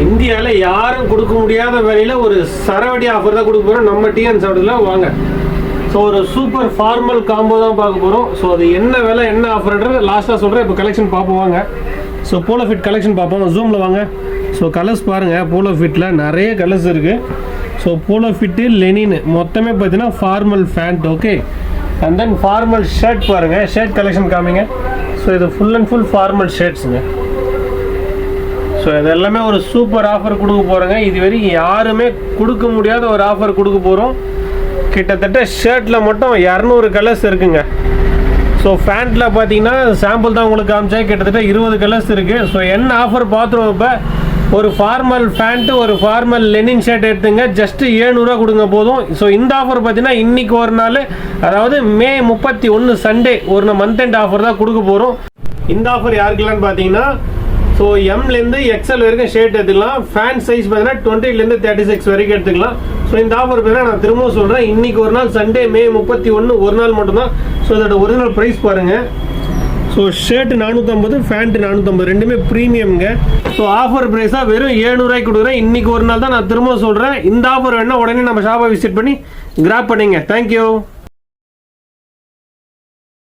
இந்தியாவில் யாரும் கொடுக்க முடியாத விலையில் ஒரு சரவடி ஆஃபர் தான் கொடுக்க போகிறோம் நம்ம டிஎன் சாப்பிடலாம் வாங்க. ஸோ ஒரு சூப்பர் ஃபார்மல் காம்போ தான் பார்க்க போகிறோம். ஸோ அது என்ன விலை என்ன ஆஃபர்ன்றது லாஸ்ட்டாக சொல்கிறேன். இப்போ கலெக்ஷன் பார்ப்போம் வாங்க. ஸோ போலோ ஃபிட் கலெக்ஷன் பார்ப்போம். ஜூமில் வாங்க. ஸோ கலர்ஸ் பாருங்கள், போலோ ஃபிட்டில் நிறைய கலர்ஸ் இருக்குது. ஸோ போலோ ஃபிட்டு லெனின் மொத்தமே பார்த்தீங்கன்னா formal pant. Okay, and then formal shirt பாருங்கள். ஷர்ட் கலெக்ஷன் காமிங்க. ஸோ இது ஃபுல் அண்ட் ஃபுல் ஃபார்மல் ஷர்ட்ஸுங்க. ஸோ இது எல்லாமே ஒரு சூப்பர் ஆஃபர் கொடுக்க போகிறோங்க. இது வரைக்கும் யாருமே கொடுக்க முடியாத ஒரு ஆஃபர் கொடுக்க போகிறோம். கிட்டத்தட்ட ஷர்ட்டில் மட்டும் 200 கலர்ஸ் இருக்குங்க. ஸோ ஃபேண்ட்டில் பார்த்தீங்கன்னா சாம்பிள் தான் உங்களுக்கு காமிச்சா கிட்டத்தட்ட 20 கலர்ஸ் இருக்குது. ஸோ என்ன ஆஃபர் பார்த்துருவோம். இப்போ ஒரு ஃபார்மல் ஃபேண்ட்டு ஒரு ஃபார்மல் லெனின் ஷர்ட் எடுத்துங்க, ஜஸ்ட்டு 700 கொடுங்க போதும். ஸோ இந்த ஆஃபர் பார்த்தீங்கன்னா இன்றைக்கி ஒரு நாள், அதாவது மே 31 சண்டே ஒரு மந்த் எண்ட் ஆஃபர் தான் கொடுக்க போகிறோம். இந்த ஆஃபர் யாருக்கெல்லாம் பார்த்தீங்கன்னா ஸோ எம்லேருந்து எக்ஸ்எல் வரைக்கும் ஷர்ட் எடுத்துக்கலாம். ஃபேன் சைஸ் பார்த்தீங்கன்னா 20லேருந்து 36 வரைக்கும் எடுத்துக்கலாம். ஸோ இந்த ஆஃபர் பார்த்தீங்கன்னா நான் திரும்பவும் சொல்கிறேன், இன்றைக்கி ஒரு நாள் சண்டே மே 31 ஒரு நாள் மட்டும்தான். ஸோ இதோட ஒரிஜினல் ப்ரைஸ் பாருங்கள். ஸோ ஷர்ட் 450, ஃபேண்ட்டு 450, ரெண்டுமே ப்ரீமியம்ங்க. ஸோ ஆஃபர் ப்ரைஸாக வெறும் 700 கொடுக்குறேன். இன்றைக்கி ஒரு நாள் தான், நான் திரும்ப சொல்கிறேன். இந்த ஆஃபர் வேணால் உடனே நம்ம ஷாப்பை விசிட் பண்ணி கிராப் பண்ணிங்க. தேங்க்யூ.